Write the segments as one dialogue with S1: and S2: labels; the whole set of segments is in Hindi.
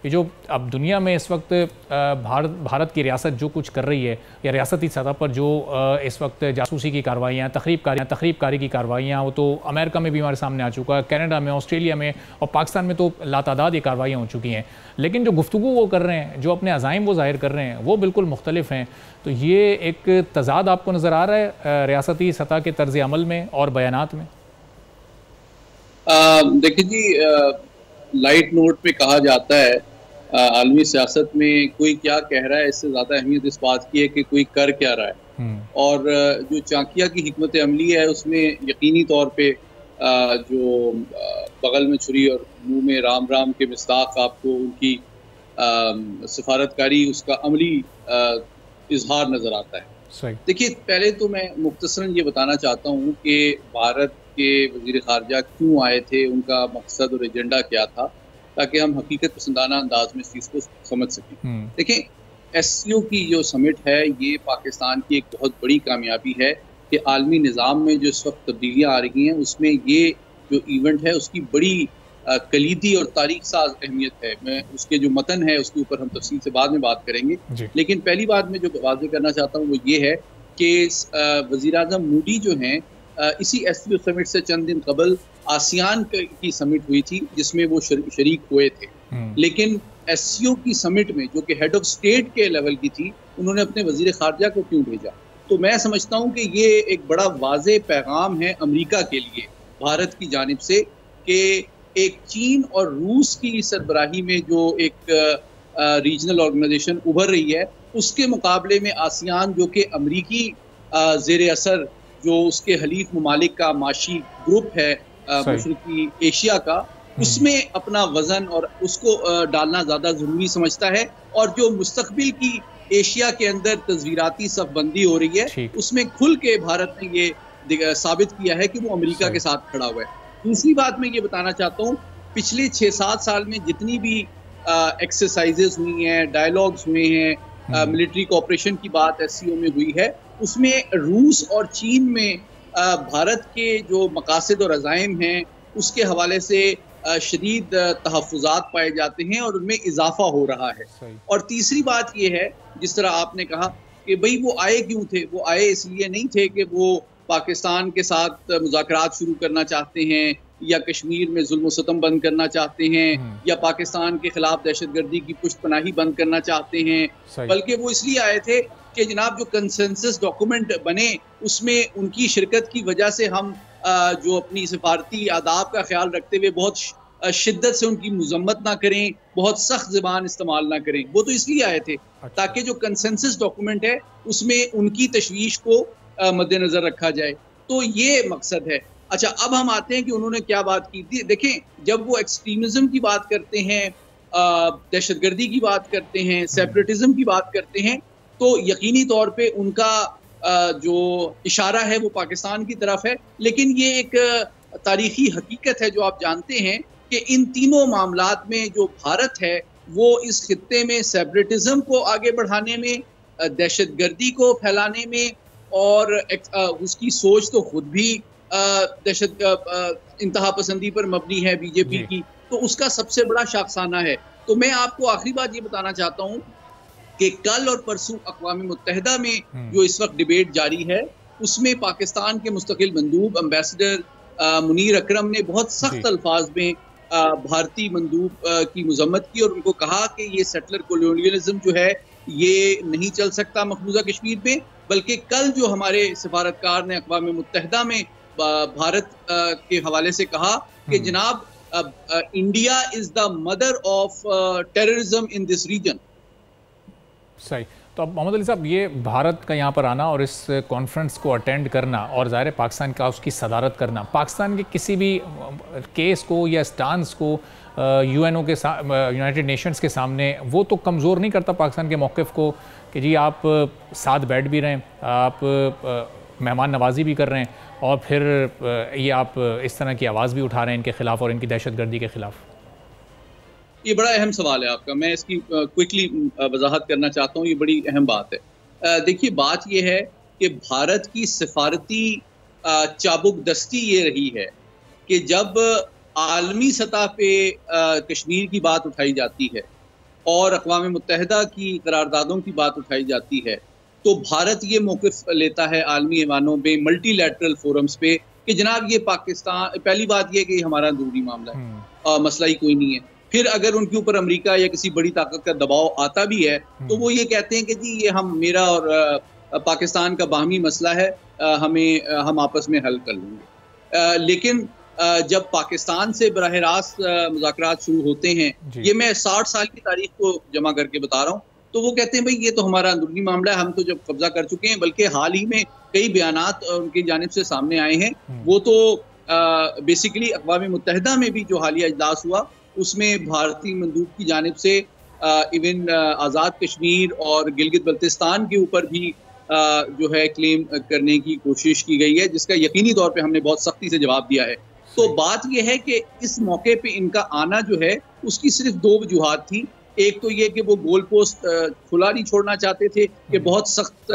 S1: ये जो अब दुनिया में इस वक्त भारत की रियासत जो कुछ कर रही है, या रियासती सतह पर जो इस वक्त जासूसी की कार्रवाइयाँ, तखरीबकारी की कार्रवाइयाँ, वो तो अमेरिका में भी हमारे सामने आ चुका है, कनाडा में, ऑस्ट्रेलिया में और पाकिस्तान में तो लातादाद ये कार्रवाइयाँ हो चुकी हैं। लेकिन जो गुफ्तगू वो कर रहे हैं, जो अपने अज़ाइम वो जाहिर कर रहे हैं, वो बिल्कुल मुख्तलिफ हैं। तो ये एक तज़ाद आपको नज़र आ रहा है रियासती सतह के तर्ज़ अमल में और बयानात में?
S2: देखिए जी, लाइट नोट पे कहा जाता है आलमी सियासत में कोई क्या कह रहा है, इससे ज़्यादा अहमियत इस बात की है कि कोई कर क्या रहा है। और जो चाकिया की हिकमत अमली है उसमें यकीनी तौर पे जो बगल में छुरी और मुंह में राम राम के मिस्ताक आपको उनकी सफारतकारी, उसका अमली इजहार नज़र आता है। देखिए, पहले तो मैं मुख्तसरन ये बताना चाहता हूँ कि भारत के वज़ीर ख़ारजा क्यों आए थे, उनका मकसद और एजेंडा क्या था, ताकि हम हकीकत पसंदाना अंदाज में इस चीज़ को समझ सकें। देखें, SCO की जो समिट है ये पाकिस्तान की एक बहुत बड़ी कामयाबी है कि आलमी निज़ाम में जो इस वक्त तब्दीलियाँ आ रही हैं उसमें ये जो इवेंट है उसकी बड़ी कलीदी और तारीख साज अहमियत है। मैं उसके जो मतन है उसके ऊपर हम तफसील से बाद में बात करेंगे, लेकिन पहली बात मैं जो वाज़े करना चाहता हूँ वो ये है कि वज़ीर-ए-आज़म मोदी जो हैं इसी SCO समिट से चंद दिन कबल आसियान की समिट हुई थी जिसमें वो शरीक हुए थे। लेकिन SCO की समिट में जो कि हेड ऑफ स्टेट के लेवल की थी, उन्होंने अपने वज़ीर ख़ारजा को क्यों भेजा? तो मैं समझता हूँ कि ये एक बड़ा वाज़े पैगाम है अमेरिका के लिए भारत की जानिब से कि एक चीन और रूस की सरबराही में जो एक रीजनल ऑर्गेनाइजेशन उभर रही है, उसके मुकाबले में आसियान जो कि अमरीकी ज़ेर असर जो उसके हलीफ ममालिक का माशी ग्रुप है मशरकी एशिया का, उसमें अपना वज़न और उसको डालना ज़्यादा ज़रूरी समझता है। और जो मुस्तक़बिल की एशिया के अंदर तस्वीराती सफ़बंदी हो रही है, उसमें खुल के भारत ने ये साबित किया है कि वो अमेरिका के साथ खड़ा हुआ है। दूसरी बात मैं ये बताना चाहता हूँ, पिछले 6-7 साल में जितनी भी एक्सरसाइजेज हुई हैं, डायलॉग्स हुए हैं, मिलिट्री कोऑपरेशन की बात SCO में हुई है, उसमें रूस और चीन में भारत के जो मकासद और अज़ाइम हैं उसके हवाले से शदीद तहफ़्फ़ुज़ात पाए जाते हैं और उनमें इजाफा हो रहा है। और तीसरी बात ये है, जिस तरह आपने कहा कि भाई वो आए क्यों थे, वो आए इसलिए नहीं थे कि वो पाकिस्तान के साथ मुज़ाकरात शुरू करना चाहते हैं या कश्मीर में जुल्म सतम बंद करना चाहते हैं या पाकिस्तान के खिलाफ दहशतगर्दी की पुष्टपनाही बंद करना चाहते हैं, बल्कि वो इसलिए आए थे कि जनाब जो कंसेंसस डॉक्यूमेंट बने उसमें उनकी शिरकत की वजह से हम जो अपनी सफारती आदाब का ख्याल रखते हुए बहुत शिद्दत से उनकी मजम्मत ना करें, बहुत सख्त ज़बान इस्तेमाल ना करें। वो तो इसलिए आए थे ताकि जो कंसेंसस डॉक्यूमेंट है उसमें उनकी तशवीश को मद्देनजर रखा जाए। तो ये मकसद है। अच्छा, अब हम आते हैं कि उन्होंने क्या बात की थी। देखें, जब वो एक्सट्रीमिज्म की बात करते हैं, दहशतगर्दी की बात करते हैं, सेपरेटिज्म की बात करते हैं, तो यकीनी तौर पे उनका जो इशारा है वो पाकिस्तान की तरफ है। लेकिन ये एक तारीखी हकीकत है जो आप जानते हैं कि इन तीनों मामलात में जो भारत है वो इस खित्ते में सेपरेटिज्म को आगे बढ़ाने में, दहशतगर्दी को फैलाने में, और उसकी सोच तो खुद भी दहशत इंतहा पसंदी पर मबनी है बीजेपी की, तो उसका सबसे बड़ा शाखसाना है। तो मैं आपको आखिरी बात ये बताना चाहता हूँ कि कल और परसों अक़वाम मुत्तहिदा में जो इस वक्त डिबेट जारी है उसमें पाकिस्तान के मुस्तकिल मंदूब एम्बेसडर मुनीर अकरम ने बहुत सख्त अल्फाज में भारतीय मंदूब की मजम्मत की और उनको कहा कि ये सेटलर कोलोनियलिज्म जो है ये नहीं चल सकता मकबूजा कश्मीर में। बल्कि कल जो हमारे सफारतकार ने अक़वाम मुत्तहिदा में भारत के हवाले से कहा कि जनाब India is the mother of terrorism in this region.
S1: सही। तो अब मोहम्मद अली साहब, ये भारत का यहाँ पर आना और इस कॉन्फ्रेंस को अटेंड करना और ज़ाहिर पाकिस्तान का उसकी सदारत करना, पाकिस्तान के किसी भी केस को या स्टांस को UNO के यूनाइटेड नेशंस के सामने वो तो कमज़ोर नहीं करता पाकिस्तान के मौक़िफ़ को कि जी आप साथ बैठ भी रहे हैं, आप मेहमान नवाजी भी कर रहे हैं और फिर ये आप इस तरह की आवाज़ भी उठा रहे हैं इनके ख़िलाफ़ और इनकी दहशतगर्दी के ख़िलाफ़?
S2: ये बड़ा अहम सवाल है आपका, मैं इसकी क्विकली वजाहत करना चाहता हूँ। ये बड़ी अहम बात है। देखिए, बात ये है कि भारत की सिफारती चाबुक दस्ती ये रही है कि जब आलमी सतह पे कश्मीर की बात उठाई जाती है और अक़वाम मुत्तहिदा की करारदादों की बात उठाई जाती है, तो भारत ये मौक़िफ़ लेता है आलमी ऐवानों में, मल्टीलैटरल फोरम्स पे कि जनाब ये पाकिस्तान, पहली बात ये कि हमारा अंदरूनी मामला है, मसला ही कोई नहीं है। फिर अगर उनके ऊपर अमेरिका या किसी बड़ी ताकत का दबाव आता भी है तो वो ये कहते हैं कि जी ये मेरा और पाकिस्तान का बाहमी मसला है, हम आपस में हल कर लेंगे। लेकिन जब पाकिस्तान से बराह रास्त मुज़ाकरात शुरू होते हैं, ये मैं 60 साल की तारीख को जमा करके बता रहा हूँ, तो वो कहते हैं भाई ये तो हमारा अंदरूनी मामला है, हम तो जब कब्जा कर चुके हैं। बल्कि हाल ही में कई बयानात उनकी जानिब से सामने आए हैं, वो तो बेसिकली अक़वाम मुत्तहिदा में भी जो हालिया इजलास हुआ उसमें भारतीय मंदूब की जानिब से इवन आज़ाद कश्मीर और गिलगित बल्तिस्तान के ऊपर भी जो है क्लेम करने की कोशिश की गई है, जिसका यकीनी तौर पे हमने बहुत सख्ती से जवाब दिया है। तो बात यह है कि इस मौके पे इनका आना जो है उसकी सिर्फ दो वजूहात थी। एक तो ये कि वो गोल पोस्ट खुला नहीं छोड़ना चाहते थे कि बहुत सख्त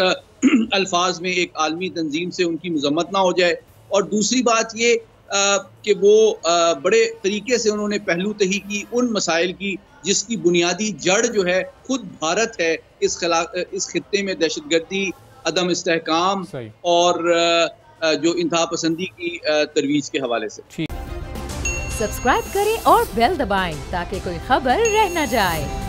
S2: अल्फाज में एक आलमी तंजीम से उनकी मजम्मत ना हो जाए, और दूसरी बात ये कि वो बड़े तरीके से उन्होंने पहलू तही की उन मसाइल की जिसकी बुनियादी जड़ जो है खुद भारत है, इस खित्ते में दहशतगर्दी, अदम इस्तेहकाम और जो इंतहा पसंदी की तरवीज के हवाले से।
S3: सब्सक्राइब करें और बेल दबाएं ताकि कोई खबर रह न जाए।